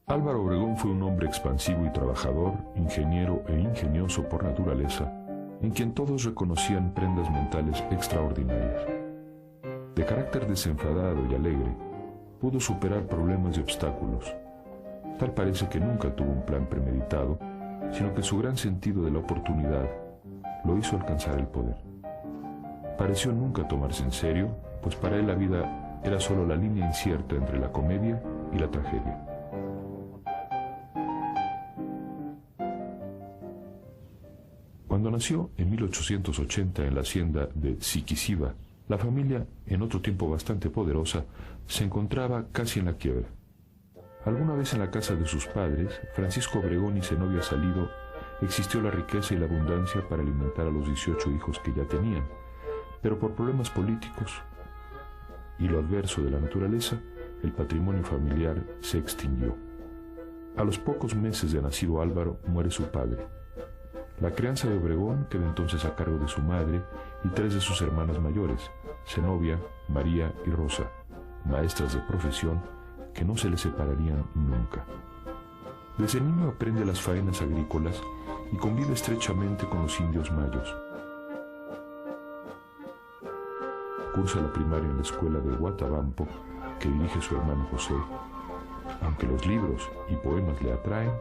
Álvaro Obregón fue un hombre expansivo y trabajador, ingeniero e ingenioso por naturaleza, en quien todos reconocían prendas mentales extraordinarias. De carácter desenfadado y alegre, pudo superar problemas y obstáculos. Tal parece que nunca tuvo un plan premeditado, sino que su gran sentido de la oportunidad lo hizo alcanzar el poder. Pareció nunca tomarse en serio, pues para él la vida era solo la línea incierta entre la comedia y la tragedia. Cuando nació en 1880 en la hacienda de Siquisiba, la familia, en otro tiempo bastante poderosa, se encontraba casi en la quiebra. Alguna vez en la casa de sus padres, Francisco Obregón y Zenobia Salido, existió la riqueza y la abundancia para alimentar a los 18 hijos que ya tenían, pero por problemas políticos y lo adverso de la naturaleza, el patrimonio familiar se extinguió. A los pocos meses de nacido Álvaro, muere su padre. La crianza de Obregón quedó entonces a cargo de su madre y 3 de sus hermanas mayores, Zenobia, María y Rosa, maestras de profesión que no se le separarían nunca. Desde niño aprende las faenas agrícolas y convive estrechamente con los indios mayos. Cursa la primaria en la escuela de Guatabampo, que dirige su hermano José. Aunque los libros y poemas le atraen,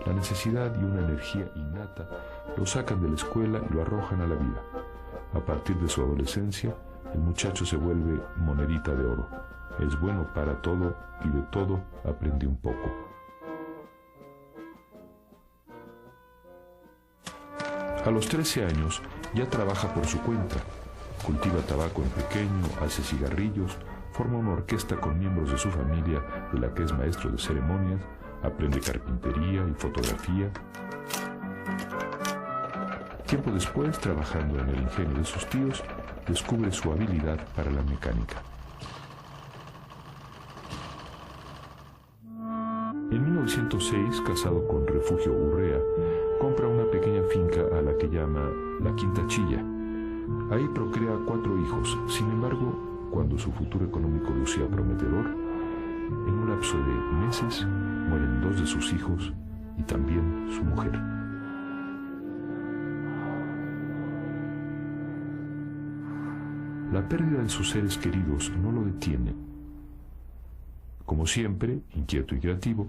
la necesidad y una energía innata lo sacan de la escuela y lo arrojan a la vida. A partir de su adolescencia, el muchacho se vuelve monedita de oro. Es bueno para todo y de todo aprende un poco. A los 13 años ya trabaja por su cuenta. Cultiva tabaco en pequeño, hace cigarrillos, forma una orquesta con miembros de su familia, de la que es maestro de ceremonias, aprende carpintería y fotografía. Tiempo después, trabajando en el ingenio de sus tíos, descubre su habilidad para la mecánica. En 1906, casado con Refugio Urrea, compra una pequeña finca a la que llama La Quinta Chilla. Ahí procrea 4 hijos. Sin embargo, cuando su futuro económico lucía prometedor, en un lapso de meses mueren 2 de sus hijos y también su mujer. La pérdida de sus seres queridos no lo detiene. Como siempre, inquieto y creativo,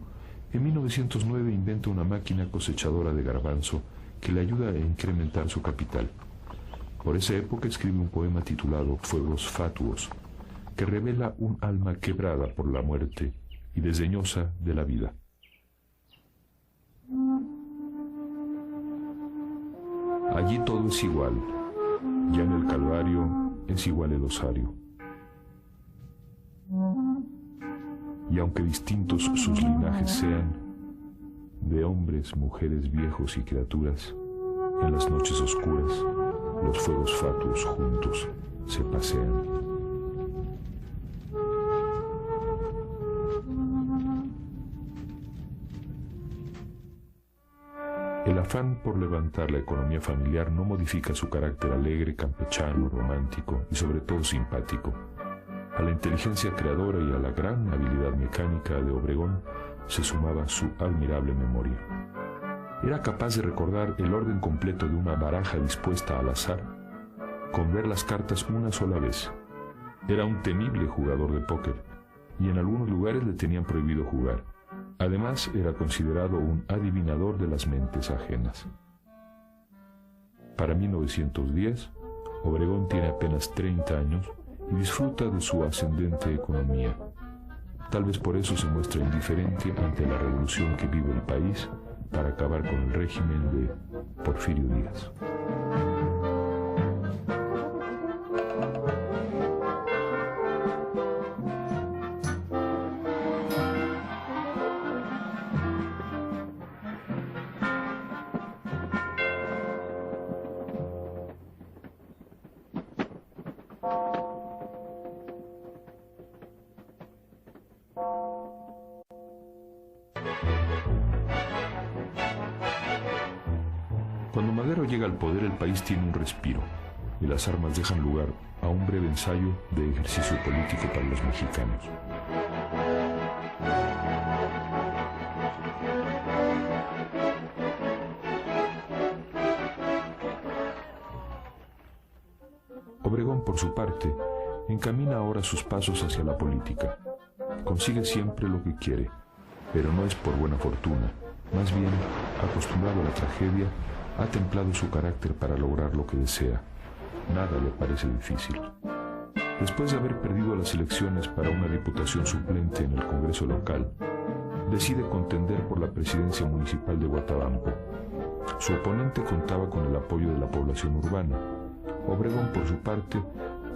en 1909 inventa una máquina cosechadora de garbanzo que le ayuda a incrementar su capital. Por esa época escribe un poema titulado Fuegos Fatuos, que revela un alma quebrada por la muerte y desdeñosa de la vida. Allí todo es igual, ya en el Calvario es igual el osario. Y aunque distintos sus linajes sean, de hombres, mujeres, viejos y criaturas, en las noches oscuras, los fuegos fatuos juntos se pasean. El afán por levantar la economía familiar no modifica su carácter alegre, campechano, romántico y sobre todo simpático. A la inteligencia creadora y a la gran habilidad mecánica de Obregón se sumaba su admirable memoria. Era capaz de recordar el orden completo de una baraja dispuesta al azar con ver las cartas una sola vez. Era un temible jugador de póker y en algunos lugares le tenían prohibido jugar. Además, era considerado un adivinador de las mentes ajenas. Para 1910, Obregón tiene apenas 30 años y disfruta de su ascendente economía. Tal vez por eso se muestra indiferente ante la revolución que vive el país para acabar con el régimen de Porfirio Díaz. Cuando Madero llega al poder, el país tiene un respiro y las armas dejan lugar a un breve ensayo de ejercicio político para los mexicanos. Obregón, por su parte, encamina ahora sus pasos hacia la política. Consigue siempre lo que quiere, pero no es por buena fortuna. Más bien, acostumbrado a la tragedia, ha templado su carácter para lograr lo que desea. Nada le parece difícil. Después de haber perdido las elecciones para una diputación suplente en el Congreso local, decide contender por la presidencia municipal de Huatabampo. Su oponente contaba con el apoyo de la población urbana. Obregón, por su parte,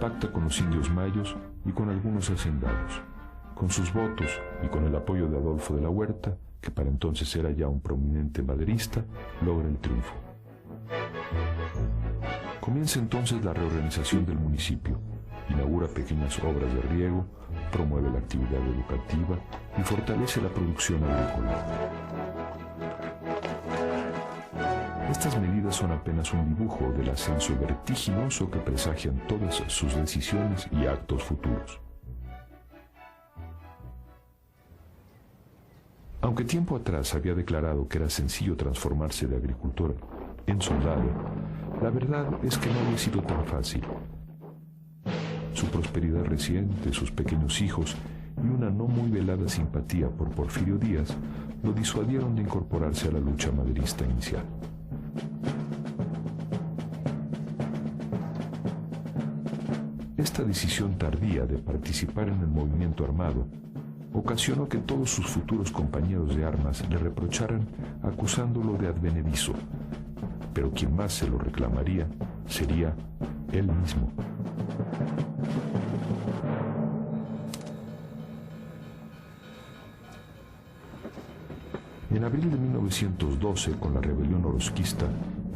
pacta con los indios mayos y con algunos hacendados. Con sus votos y con el apoyo de Adolfo de la Huerta, que para entonces era ya un prominente maderista, logra el triunfo. Comienza entonces la reorganización del municipio, inaugura pequeñas obras de riego, promueve la actividad educativa y fortalece la producción agrícola. Estas medidas son apenas un dibujo del ascenso vertiginoso que presagian todas sus decisiones y actos futuros. Aunque tiempo atrás había declarado que era sencillo transformarse de agricultor en soldado, la verdad es que no había sido tan fácil. Su prosperidad reciente, sus pequeños hijos y una no muy velada simpatía por Porfirio Díaz lo disuadieron de incorporarse a la lucha maderista inicial. Esta decisión tardía de participar en el movimiento armado ocasionó que todos sus futuros compañeros de armas le reprocharan acusándolo de advenedizo, pero quien más se lo reclamaría sería él mismo. En abril de 1912, con la rebelión orosquista,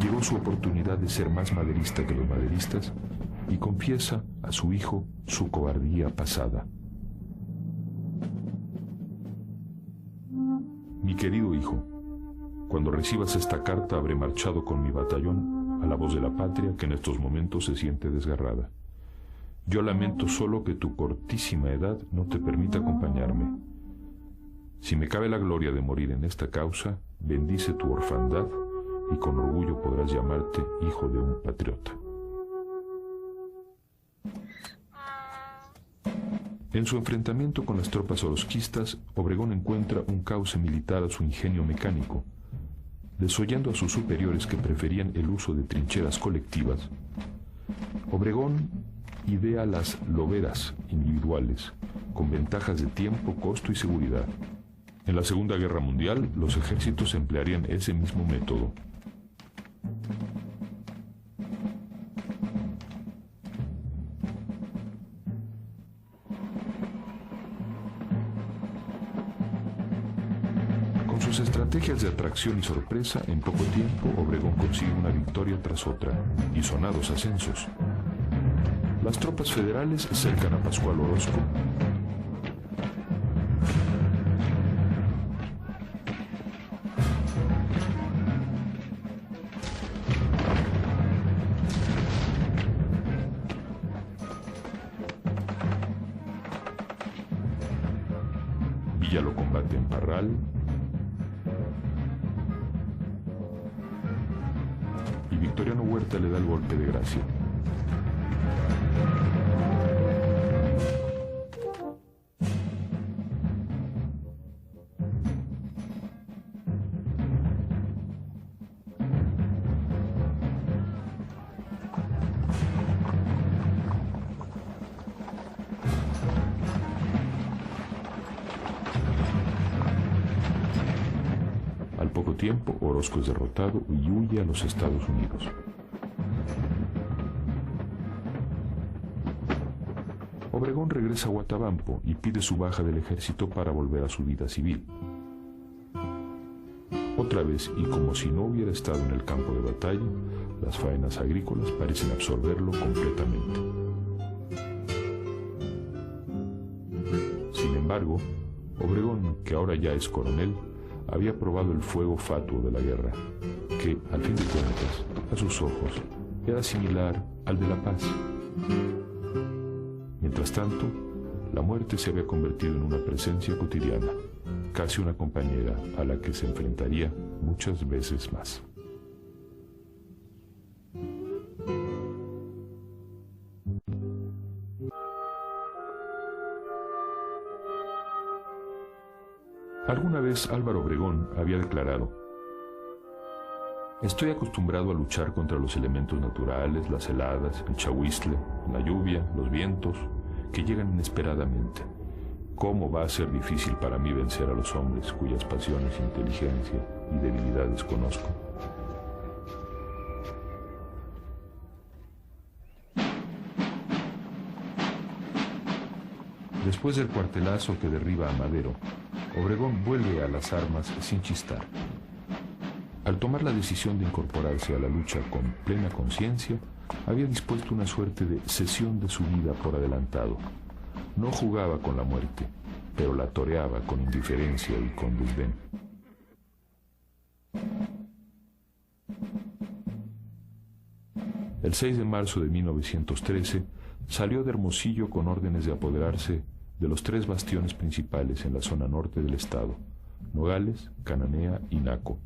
llegó su oportunidad de ser más maderista que los maderistas y confiesa a su hijo su cobardía pasada. Mi querido hijo, cuando recibas esta carta habré marchado con mi batallón a la voz de la patria que en estos momentos se siente desgarrada. Yo lamento solo que tu cortísima edad no te permita acompañarme. Si me cabe la gloria de morir en esta causa, bendice tu orfandad y con orgullo podrás llamarte hijo de un patriota. En su enfrentamiento con las tropas orosquistas, Obregón encuentra un cauce militar a su ingenio mecánico. Desoyendo a sus superiores que preferían el uso de trincheras colectivas, Obregón idea las loberas individuales, con ventajas de tiempo, costo y seguridad. En la Segunda Guerra Mundial, los ejércitos emplearían ese mismo método. Con sus estrategias de atracción y sorpresa, en poco tiempo Obregón consigue una victoria tras otra y sonados ascensos. Las tropas federales cercan a Pascual Orozco. Villa lo combate en Parral y Victoriano Huerta le da el golpe de gracia. Al poco tiempo, Orozco es derrotado y huye a los Estados Unidos. Obregón regresa a Huatabampo y pide su baja del ejército para volver a su vida civil. Otra vez, y como si no hubiera estado en el campo de batalla, las faenas agrícolas parecen absorberlo completamente. Sin embargo, Obregón, que ahora ya es coronel, había probado el fuego fatuo de la guerra, que, al fin de cuentas, a sus ojos, era similar al de la paz. Mientras tanto, la muerte se había convertido en una presencia cotidiana, casi una compañera a la que se enfrentaría muchas veces más. Alguna vez Álvaro Obregón había declarado: estoy acostumbrado a luchar contra los elementos naturales, las heladas, el chahuizle, la lluvia, los vientos, que llegan inesperadamente. ¿Cómo va a ser difícil para mí vencer a los hombres cuyas pasiones, inteligencia y debilidades conozco? Después del cuartelazo que derriba a Madero, Obregón vuelve a las armas sin chistar. Al tomar la decisión de incorporarse a la lucha con plena conciencia, había dispuesto una suerte de cesión de su vida por adelantado. No jugaba con la muerte, pero la toreaba con indiferencia y con desdén. El 6 de marzo de 1913 salió de Hermosillo con órdenes de apoderarse de los 3 bastiones principales en la zona norte del estado: Nogales, Cananea y Naco.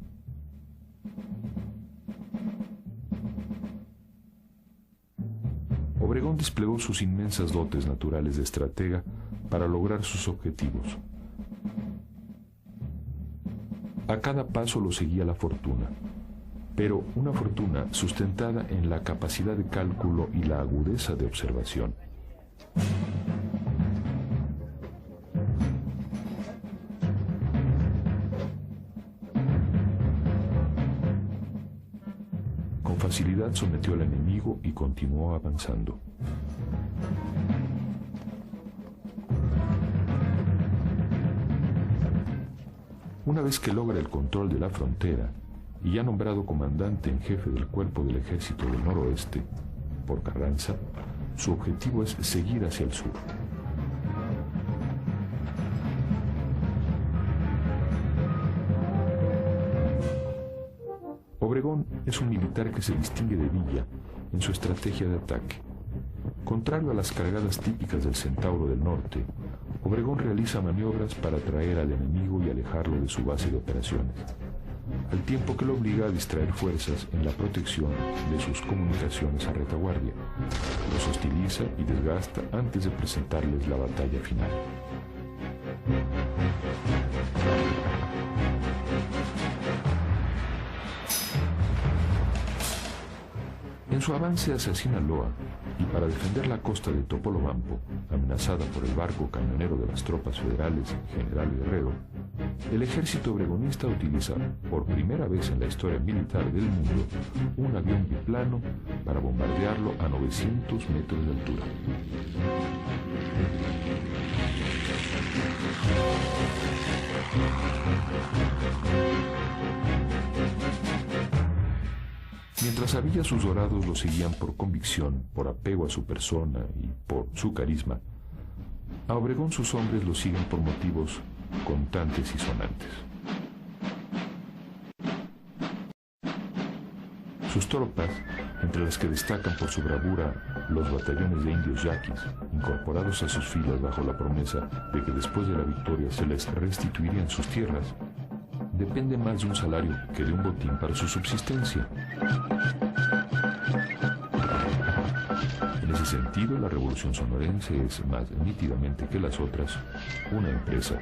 Obregón desplegó sus inmensas dotes naturales de estratega para lograr sus objetivos. A cada paso lo seguía la fortuna, pero una fortuna sustentada en la capacidad de cálculo y la agudeza de observación. Con facilidad sometió al enemigo y continuó avanzando. Una vez que logra el control de la frontera y ya nombrado comandante en jefe del cuerpo del ejército del noroeste por Carranza, su objetivo es seguir hacia el sur. Obregón es un militar que se distingue de Villa en su estrategia de ataque. Contrario a las cargadas típicas del Centauro del Norte, Obregón realiza maniobras para atraer al enemigo y alejarlo de su base de operaciones, al tiempo que lo obliga a distraer fuerzas en la protección de sus comunicaciones a retaguardia. Los hostiliza y desgasta antes de presentarles la batalla final. En su avance hacia Sinaloa y para defender la costa de Topolobampo, amenazada por el barco camionero de las tropas federales General Guerrero, el ejército obregonista utiliza por primera vez en la historia militar del mundo un avión biplano para bombardearlo a 900 metros de altura. Mientras a Villa sus dorados lo seguían por convicción, por apego a su persona y por su carisma, a Obregón sus hombres lo siguen por motivos contantes y sonantes. Sus tropas, entre las que destacan por su bravura los batallones de indios yaquis, incorporados a sus filas bajo la promesa de que después de la victoria se les restituirían sus tierras, depende más de un salario que de un botín para su subsistencia. En ese sentido, la Revolución Sonorense es, más nítidamente que las otras, una empresa.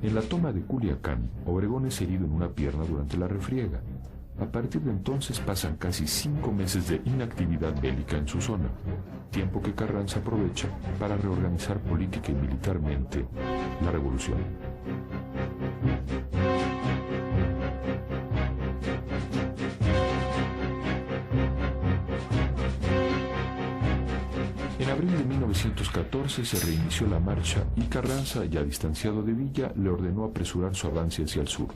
En la toma de Culiacán, Obregón es herido en una pierna durante la refriega. A partir de entonces pasan casi 5 meses de inactividad bélica en su zona, tiempo que Carranza aprovecha para reorganizar política y militarmente la revolución. En abril de 1914 se reinició la marcha y Carranza, ya distanciado de Villa, le ordenó apresurar su avance hacia el sur.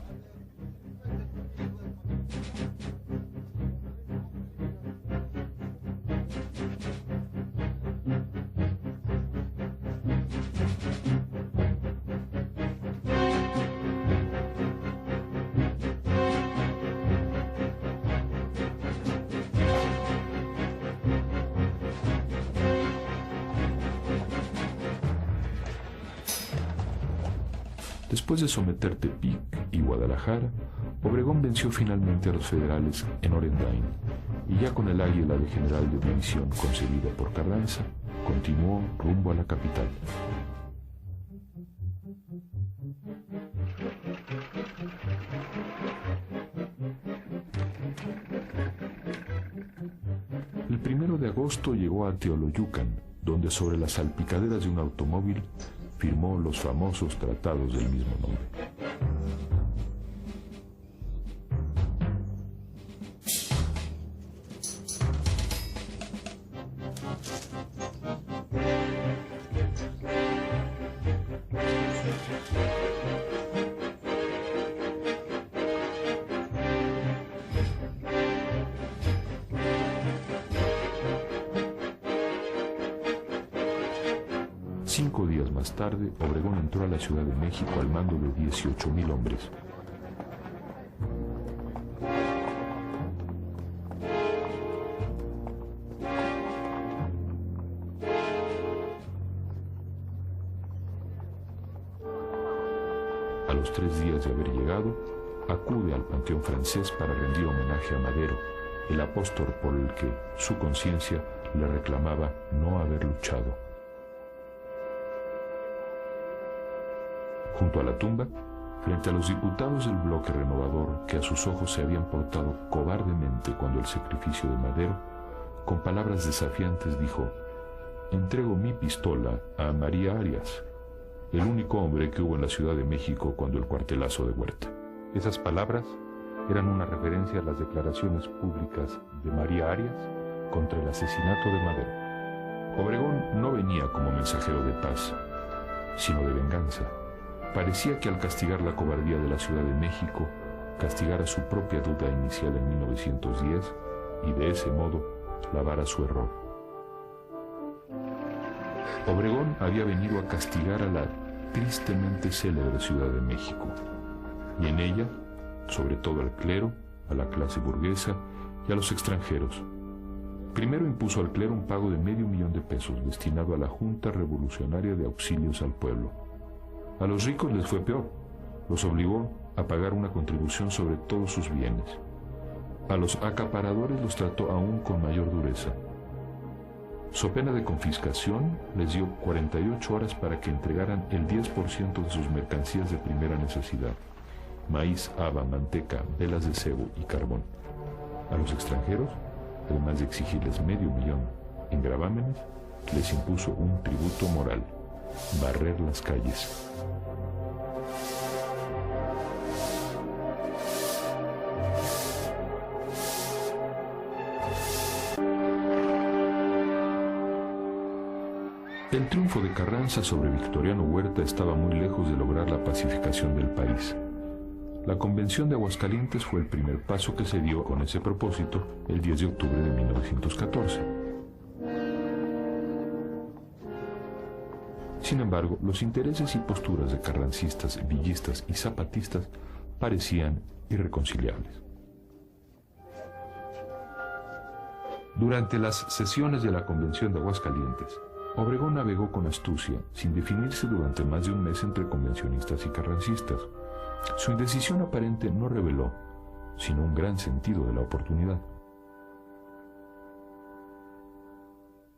Después de someter Tepic y Guadalajara, Obregón venció finalmente a los federales en Orendain y ya con el águila de general de división concebida por Carranza, continuó rumbo a la capital. El 1 de agosto llegó a Teoloyucan, donde sobre las salpicaderas de un automóvil firmó los famosos tratados del mismo nombre. Cinco días más tarde, Obregón entró a la Ciudad de México al mando de 18,000 hombres. A los 3 días de haber llegado, acude al Panteón Francés para rendir homenaje a Madero, el apóstol por el que su conciencia le reclamaba no haber luchado. Junto a la tumba, frente a los diputados del bloque renovador que a sus ojos se habían portado cobardemente cuando el sacrificio de Madero, con palabras desafiantes dijo: «Entrego mi pistola a María Arias, el único hombre que hubo en la Ciudad de México cuando el cuartelazo de Huerta». Esas palabras eran una referencia a las declaraciones públicas de María Arias contra el asesinato de Madero. Obregón no venía como mensajero de paz, sino de venganza. Parecía que al castigar la cobardía de la Ciudad de México, castigara su propia duda inicial en 1910 y de ese modo lavara su error. Obregón había venido a castigar a la tristemente célebre Ciudad de México, y en ella, sobre todo al clero, a la clase burguesa y a los extranjeros. Primero impuso al clero un pago de $500,000 destinado a la Junta Revolucionaria de Auxilios al Pueblo. A los ricos les fue peor, los obligó a pagar una contribución sobre todos sus bienes. A los acaparadores los trató aún con mayor dureza. So pena de confiscación, les dio 48 horas para que entregaran el 10% de sus mercancías de primera necesidad: maíz, haba, manteca, velas de cebo y carbón. A los extranjeros, además de exigirles $500,000 en gravámenes, les impuso un tributo moral: barrer las calles. El triunfo de Carranza sobre Victoriano Huerta estaba muy lejos de lograr la pacificación del país. La Convención de Aguascalientes fue el primer paso que se dio con ese propósito el 10 de octubre de 1914. Sin embargo, los intereses y posturas de carrancistas, villistas y zapatistas parecían irreconciliables. Durante las sesiones de la Convención de Aguascalientes, Obregón navegó con astucia, sin definirse durante más de un mes entre convencionistas y carrancistas. Su indecisión aparente no reveló, sino un gran sentido de la oportunidad.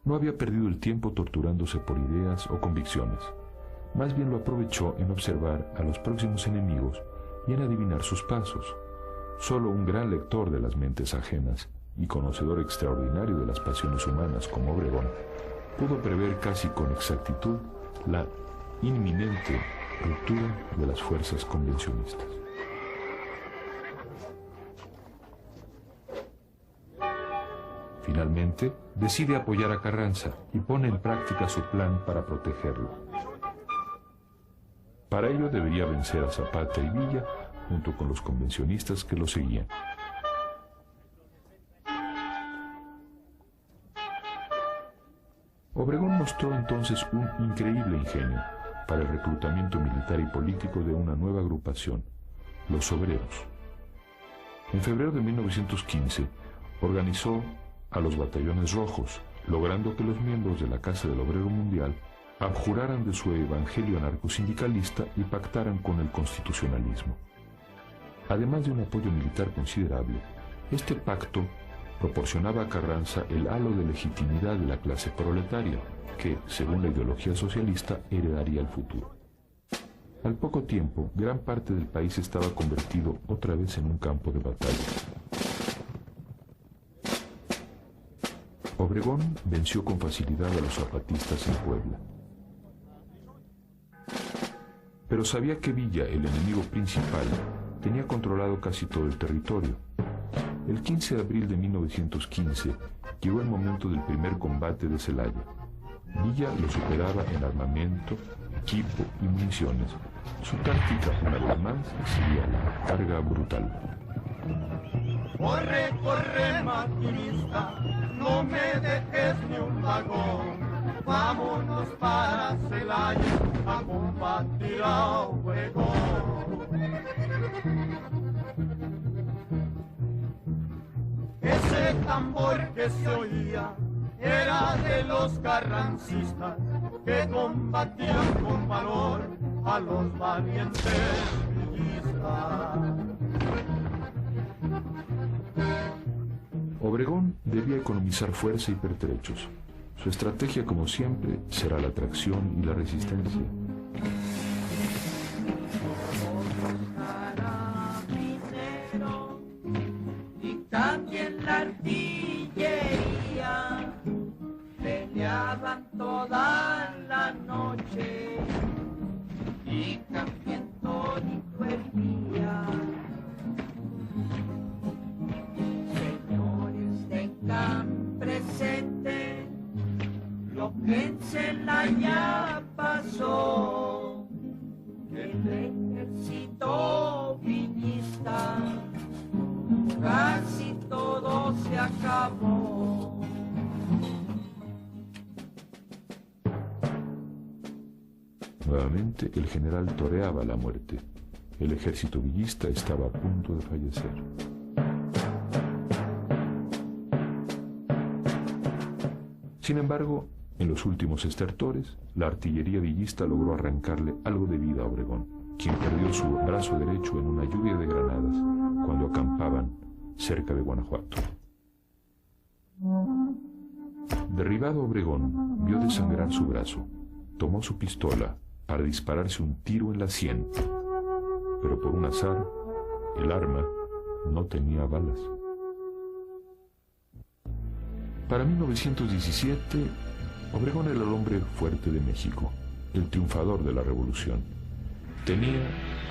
No había perdido el tiempo torturándose por ideas o convicciones, más bien lo aprovechó en observar a los próximos enemigos y en adivinar sus pasos. Solo un gran lector de las mentes ajenas y conocedor extraordinario de las pasiones humanas como Obregón pudo prever casi con exactitud la inminente ruptura de las fuerzas convencionistas. Finalmente, decide apoyar a Carranza y pone en práctica su plan para protegerlo. Para ello debería vencer a Zapata y Villa junto con los convencionistas que lo seguían. Obregón mostró entonces un increíble ingenio para el reclutamiento militar y político de una nueva agrupación, los obreros. En febrero de 1915 organizó a los batallones rojos, logrando que los miembros de la Casa del Obrero Mundial abjuraran de su evangelio anarcosindicalista y pactaran con el constitucionalismo. Además de un apoyo militar considerable, este pacto proporcionaba a Carranza el halo de legitimidad de la clase proletaria, que, según la ideología socialista, heredaría el futuro. Al poco tiempo, gran parte del país estaba convertido otra vez en un campo de batalla. Obregón venció con facilidad a los zapatistas en Puebla. Pero sabía que Villa, el enemigo principal, tenía controlado casi todo el territorio. El 15 de abril de 1915 llegó el momento del primer combate de Celaya. Villa lo superaba en armamento, equipo y municiones. Su táctica, una vez más, sería la carga brutal. Corre, corre, maquinista, no me dejes ni un vagón. Vámonos para Celaya a combatir a Obregón. Ese tambor que se oía era de los carrancistas que combatían con valor a los valientes villistas. Obregón debía economizar fuerza y pertrechos. Su estrategia, como siempre, será la tracción y la resistencia. Y también la artillería peleaban toda la noche y también todito el día. Señores, tengan presente lo que en Celaya pasó, que el ejército villista casi todo se acabó. Nuevamente el general toreaba la muerte. El ejército villista estaba a punto de fallecer. Sin embargo, en los últimos estertores, la artillería villista logró arrancarle algo de vida a Obregón, quien perdió su brazo derecho en una lluvia de granadas cuando acampaban cerca de Guanajuato. Derribado Obregón, vio desangrar su brazo, tomó su pistola para dispararse un tiro en la sien, pero por un azar, el arma no tenía balas. Para 1917, Obregón era el hombre fuerte de México, el triunfador de la revolución. Tenía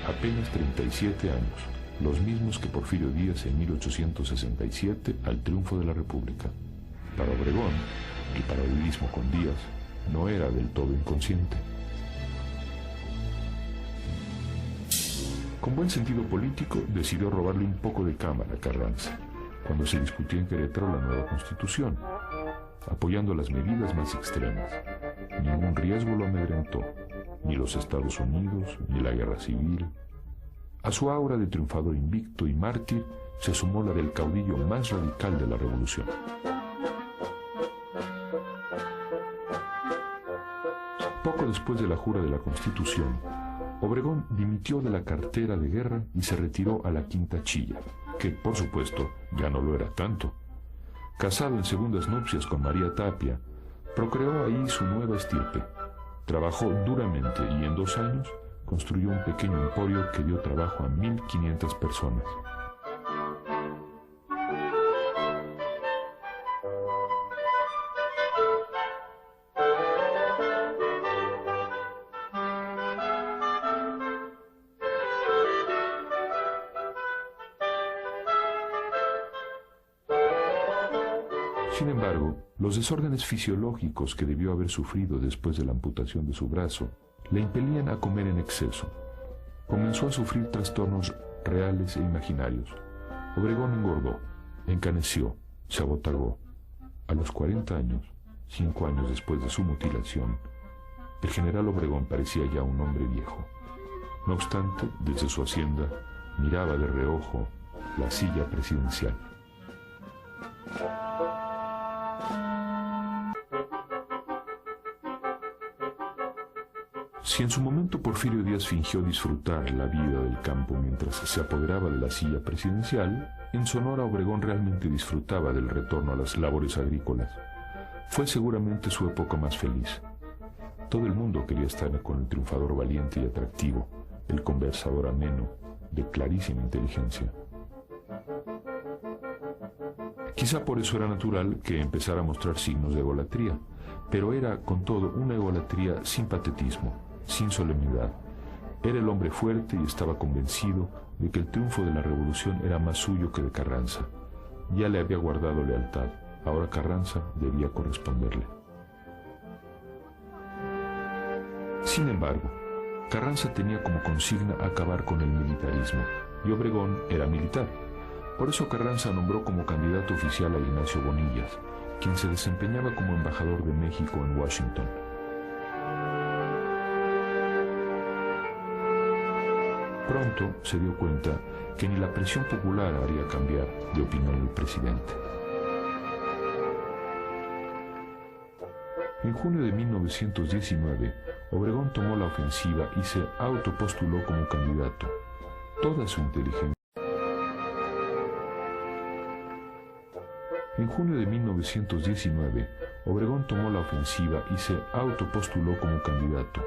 apenas 37 años, los mismos que Porfirio Díaz en 1867 al triunfo de la República. Para Obregón, el paralelismo con Díaz no era del todo inconsciente. Con buen sentido político, decidió robarle un poco de cámara a Carranza, cuando se discutió en Querétaro la nueva Constitución, apoyando las medidas más extremas. Ningún riesgo lo amedrentó, ni los Estados Unidos, ni la guerra civil. A su aura de triunfador invicto y mártir se sumó la del caudillo más radical de la revolución. Poco después de la jura de la Constitución, Obregón dimitió de la cartera de guerra y se retiró a la Quinta Chilla, que, por supuesto, ya no lo era tanto. Casado en segundas nupcias con María Tapia, procreó ahí su nueva estirpe. Trabajó duramente y en 2 años construyó un pequeño emporio que dio trabajo a 1,500 personas. Sin embargo, los desórdenes fisiológicos que debió haber sufrido después de la amputación de su brazo le impelían a comer en exceso. Comenzó a sufrir trastornos reales e imaginarios. Obregón engordó, encaneció, se abotagó. A los 40 años, 5 años después de su mutilación, el general Obregón parecía ya un hombre viejo. No obstante, desde su hacienda, miraba de reojo la silla presidencial. Si en su momento Porfirio Díaz fingió disfrutar la vida del campo mientras se apoderaba de la silla presidencial, en Sonora Obregón realmente disfrutaba del retorno a las labores agrícolas. Fue seguramente su época más feliz. Todo el mundo quería estar con el triunfador valiente y atractivo, el conversador ameno, de clarísima inteligencia. Quizá por eso era natural que empezara a mostrar signos de egolatría, pero era, con todo, una egolatría sin patetismo, sin solemnidad. Era el hombre fuerte y estaba convencido de que el triunfo de la revolución era más suyo que de Carranza. Ya le había guardado lealtad, ahora Carranza debía corresponderle. Sin embargo, Carranza tenía como consigna acabar con el militarismo, y Obregón era militar. Por eso Carranza nombró como candidato oficial a Ignacio Bonillas, quien se desempeñaba como embajador de México en Washington. Pronto se dio cuenta que ni la presión popular haría cambiar de opinión al presidente. En junio de 1919, Obregón tomó la ofensiva y se autopostuló como candidato. Toda su inteligencia. En junio de 1919, Obregón tomó la ofensiva y se autopostuló como candidato.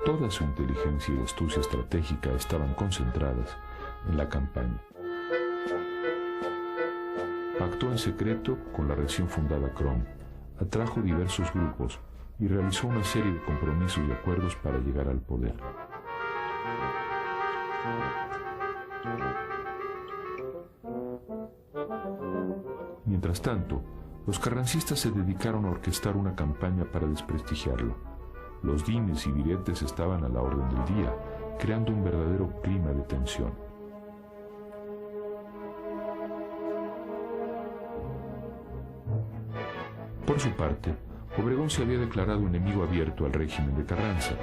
Toda su inteligencia y astucia estratégica estaban concentradas en la campaña. Pactó en secreto con la recién fundada CROM, atrajo diversos grupos y realizó una serie de compromisos y acuerdos para llegar al poder. Mientras tanto, los carrancistas se dedicaron a orquestar una campaña para desprestigiarlo. Los dimes y diretes estaban a la orden del día, creando un verdadero clima de tensión. Por su parte, Obregón se había declarado enemigo abierto al régimen de Carranza.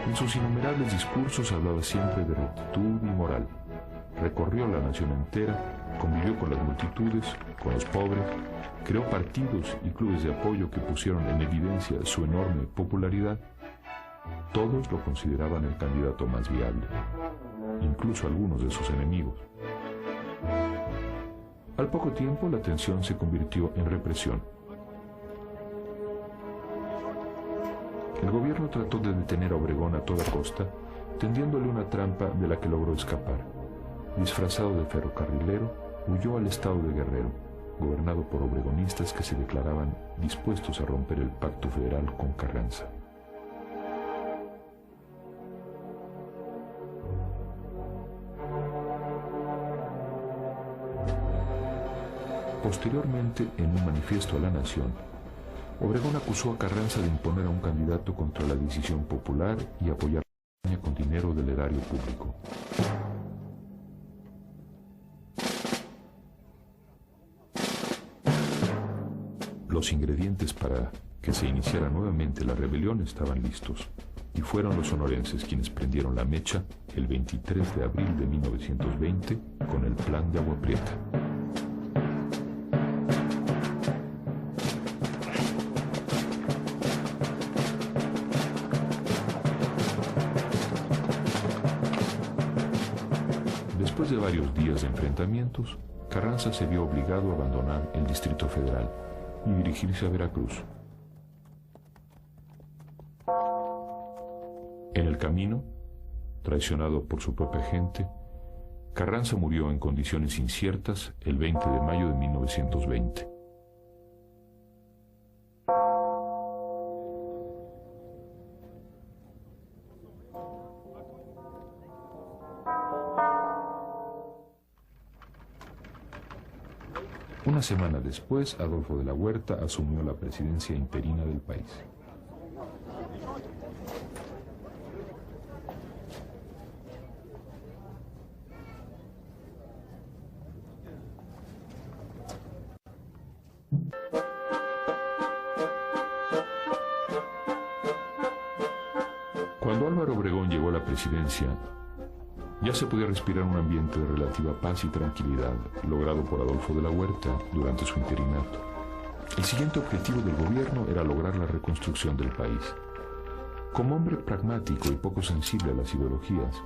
En sus innumerables discursos hablaba siempre de rectitud y moral. Recorrió la nación entera, convivió con las multitudes, con los pobres, creó partidos y clubes de apoyo que pusieron en evidencia su enorme popularidad. Todos lo consideraban el candidato más viable, incluso algunos de sus enemigos. Al poco tiempo, la tensión se convirtió en represión. El gobierno trató de detener a Obregón a toda costa, tendiéndole una trampa de la que logró escapar. Disfrazado de ferrocarrilero, huyó al estado de Guerrero, gobernado por obregonistas que se declaraban dispuestos a romper el pacto federal con Carranza. Posteriormente, en un manifiesto a la nación, Obregón acusó a Carranza de imponer a un candidato contra la decisión popular y apoyar la campaña con dinero del erario público. Los ingredientes para que se iniciara nuevamente la rebelión estaban listos, y fueron los sonorenses quienes prendieron la mecha el 23 de abril de 1920 con el Plan de Agua Prieta. Después de varios días de enfrentamientos, Carranza se vio obligado a abandonar el Distrito Federal y dirigirse a Veracruz. En el camino, traicionado por su propia gente, Carranza murió en condiciones inciertas el 20 de mayo de 1920. Una semana después, Adolfo de la Huerta asumió la presidencia interina del país. Cuando Álvaro Obregón llegó a la presidencia, ya se podía respirar un ambiente de relativa paz y tranquilidad, logrado por Adolfo de la Huerta durante su interinato. El siguiente objetivo del gobierno era lograr la reconstrucción del país. Como hombre pragmático y poco sensible a las ideologías,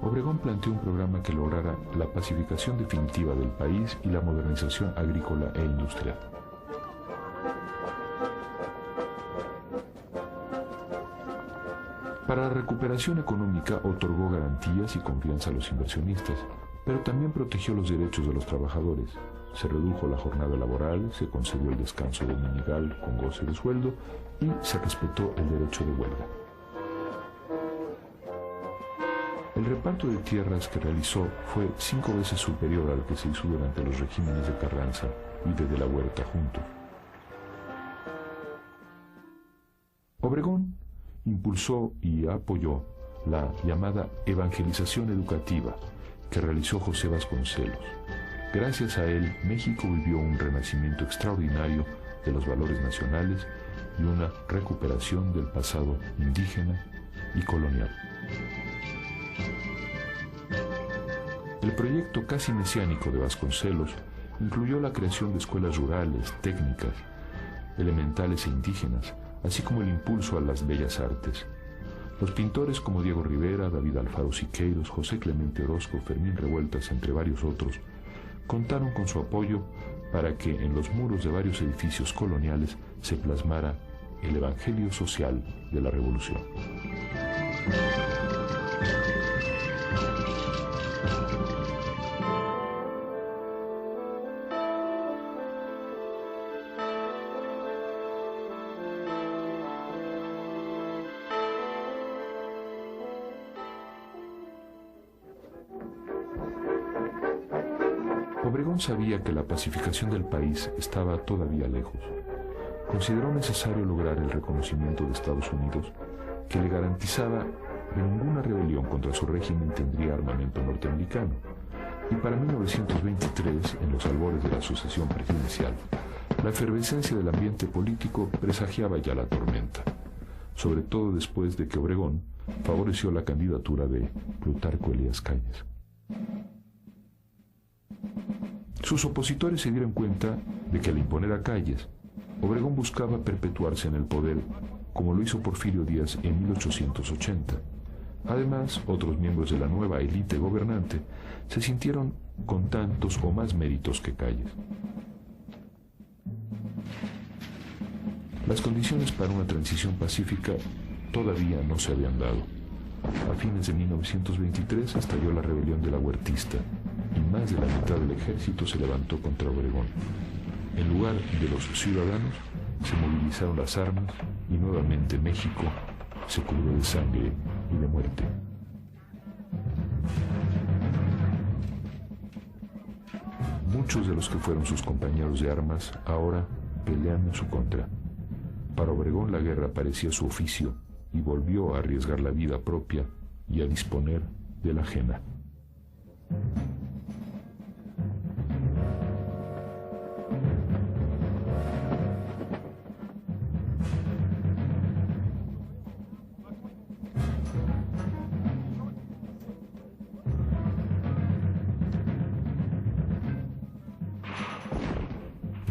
Obregón planteó un programa que lograra la pacificación definitiva del país y la modernización agrícola e industrial. Para la recuperación económica otorgó garantías y confianza a los inversionistas, pero también protegió los derechos de los trabajadores. Se redujo la jornada laboral, se concedió el descanso dominical con goce de sueldo y se respetó el derecho de huelga. El reparto de tierras que realizó fue 5 veces superior al que se hizo durante los regímenes de Carranza y de la Huerta juntos. Obregón impulsó y apoyó la llamada evangelización educativa que realizó José Vasconcelos. Gracias a él, México vivió un renacimiento extraordinario de los valores nacionales y una recuperación del pasado indígena y colonial. El proyecto casi mesiánico de Vasconcelos incluyó la creación de escuelas rurales, técnicas, elementales e indígenas, así como el impulso a las bellas artes. Los pintores como Diego Rivera, David Alfaro Siqueiros, José Clemente Orozco, Fermín Revueltas, entre varios otros, contaron con su apoyo para que en los muros de varios edificios coloniales se plasmara el evangelio social de la revolución. Obregón sabía que la pacificación del país estaba todavía lejos. Consideró necesario lograr el reconocimiento de Estados Unidos, que le garantizaba que ninguna rebelión contra su régimen tendría armamento norteamericano. Y para 1923, en los albores de la sucesión presidencial, la efervescencia del ambiente político presagiaba ya la tormenta, sobre todo después de que Obregón favoreció la candidatura de Plutarco Elías Calles. Sus opositores se dieron cuenta de que al imponer a Calles, Obregón buscaba perpetuarse en el poder, como lo hizo Porfirio Díaz en 1880. Además, otros miembros de la nueva élite gobernante se sintieron con tantos o más méritos que Calles. Las condiciones para una transición pacífica todavía no se habían dado. A fines de 1923 estalló la rebelión de la Huertista y más de la mitad del ejército se levantó contra Obregón. En lugar de los ciudadanos, se movilizaron las armas y nuevamente México se cubrió de sangre y de muerte. Muchos de los que fueron sus compañeros de armas ahora pelean en su contra. Para Obregón la guerra parecía su oficio y volvió a arriesgar la vida propia y a disponer de la ajena.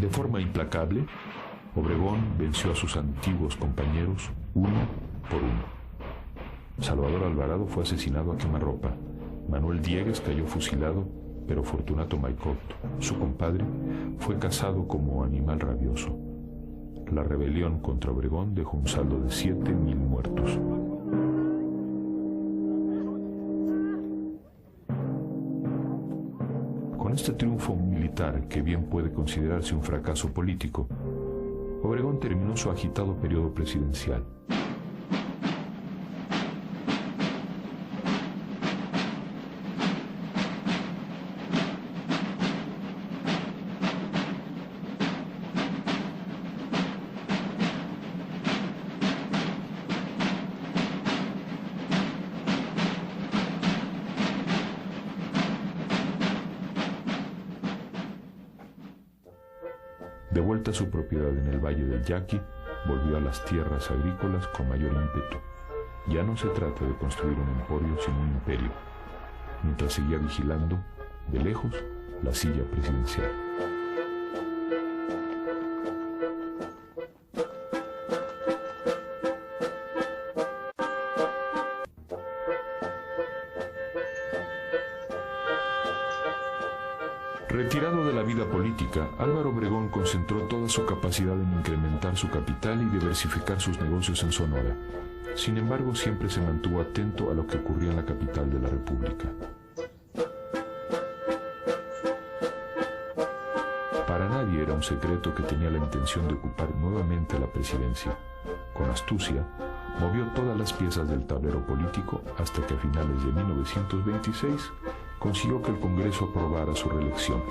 De forma implacable, Obregón venció a sus antiguos compañeros uno por uno. Salvador Alvarado fue asesinado a quemarropa. Manuel Diegues cayó fusilado, pero Fortunato Maicot, su compadre, fue cazado como animal rabioso. La rebelión contra Obregón dejó un saldo de 7,000 muertos. Con este triunfo militar, que bien puede considerarse un fracaso político, Obregón terminó su agitado periodo presidencial. De vuelta a su propiedad en el Valle del Yaqui, volvió a las tierras agrícolas con mayor ímpetu. Ya no se trata de construir un emporio, sino un imperio, mientras seguía vigilando, de lejos, la silla presidencial. Retirado de la vida política, Álvaro Obregón concentró toda su capacidad en incrementar su capital y diversificar sus negocios en Sonora. Sin embargo, siempre se mantuvo atento a lo que ocurría en la capital de la República. Para nadie era un secreto que tenía la intención de ocupar nuevamente la presidencia. Con astucia, movió todas las piezas del tablero político hasta que a finales de 1926 consiguió que el Congreso aprobara su reelección.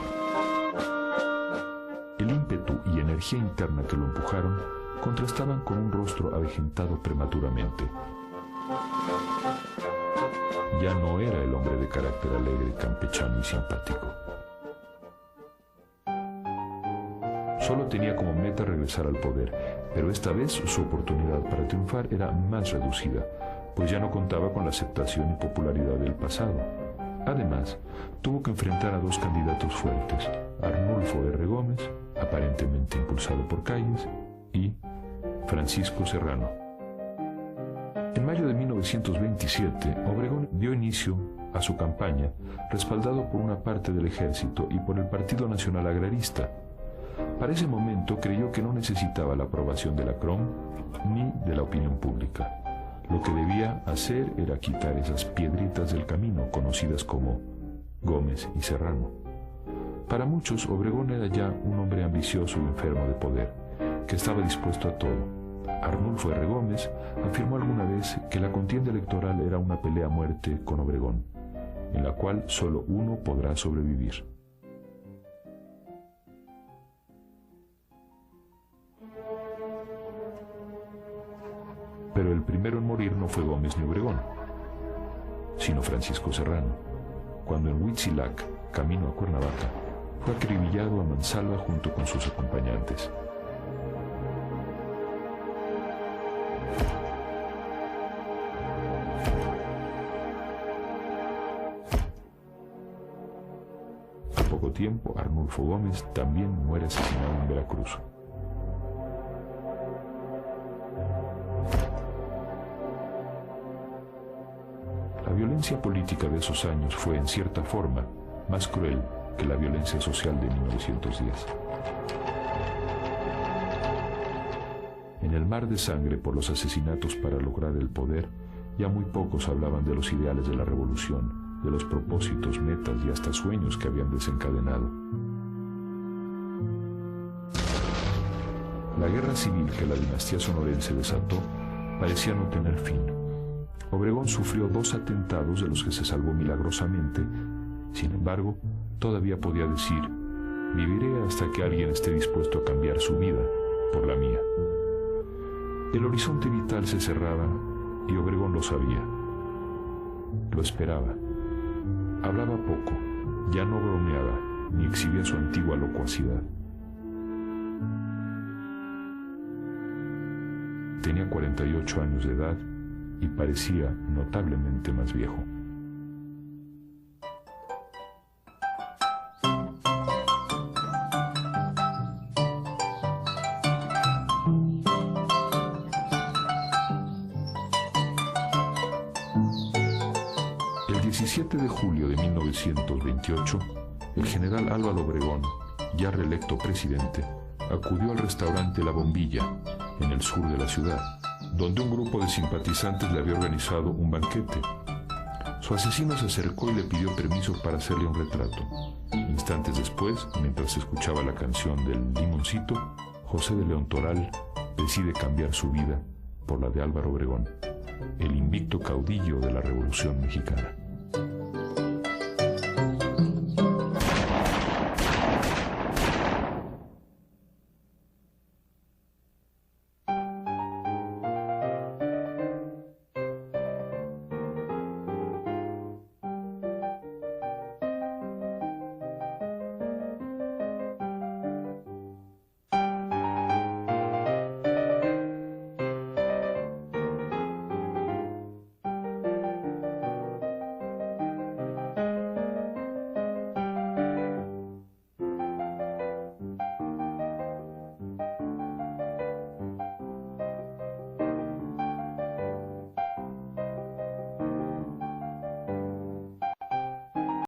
El ímpetu y energía interna que lo empujaron contrastaban con un rostro avejentado prematuramente. Ya no era el hombre de carácter alegre, campechano y simpático. Solo tenía como meta regresar al poder, pero esta vez su oportunidad para triunfar era más reducida, pues ya no contaba con la aceptación y popularidad del pasado. Además, tuvo que enfrentar a dos candidatos fuertes, Arnulfo R. Gómez, aparentemente impulsado por Calles, y Francisco Serrano. En mayo de 1927, Obregón dio inicio a su campaña, respaldado por una parte del ejército y por el Partido Nacional Agrarista. Para ese momento creyó que no necesitaba la aprobación de la CROM ni de la opinión pública. Lo que debía hacer era quitar esas piedritas del camino conocidas como Gómez y Serrano. Para muchos, Obregón era ya un hombre ambicioso y enfermo de poder, que estaba dispuesto a todo. Arnulfo R. Gómez afirmó alguna vez que la contienda electoral era una pelea a muerte con Obregón, en la cual solo uno podrá sobrevivir. Pero el primero en morir no fue Gómez ni Obregón, sino Francisco Serrano, cuando en Huitzilac, camino a Cuernavaca, fue acribillado a mansalva junto con sus acompañantes. Al poco tiempo, Arnulfo Gómez también muere asesinado en Veracruz. La violencia política de esos años fue, en cierta forma, más cruel que la violencia social de 1910. En el mar de sangre por los asesinatos para lograr el poder, ya muy pocos hablaban de los ideales de la revolución, de los propósitos, metas y hasta sueños que habían desencadenado. La guerra civil que la dinastía sonorense desató parecía no tener fin. Obregón sufrió 2 atentados de los que se salvó milagrosamente. Sin embargo, todavía podía decir: viviré hasta que alguien esté dispuesto a cambiar su vida por la mía. El horizonte vital se cerraba y Obregón lo sabía. Lo esperaba. Hablaba poco, ya no bromeaba ni exhibía su antigua locuacidad. Tenía 48 años de edad y parecía notablemente más viejo. El 17 de julio de 1928, el general Álvaro Obregón, ya reelecto presidente, acudió al restaurante La Bombilla, en el sur de la ciudad, donde un grupo de simpatizantes le había organizado un banquete. Su asesino se acercó y le pidió permiso para hacerle un retrato. Instantes después, mientras escuchaba la canción del Limoncito, José de León Toral decide cambiar su vida por la de Álvaro Obregón, el invicto caudillo de la Revolución Mexicana.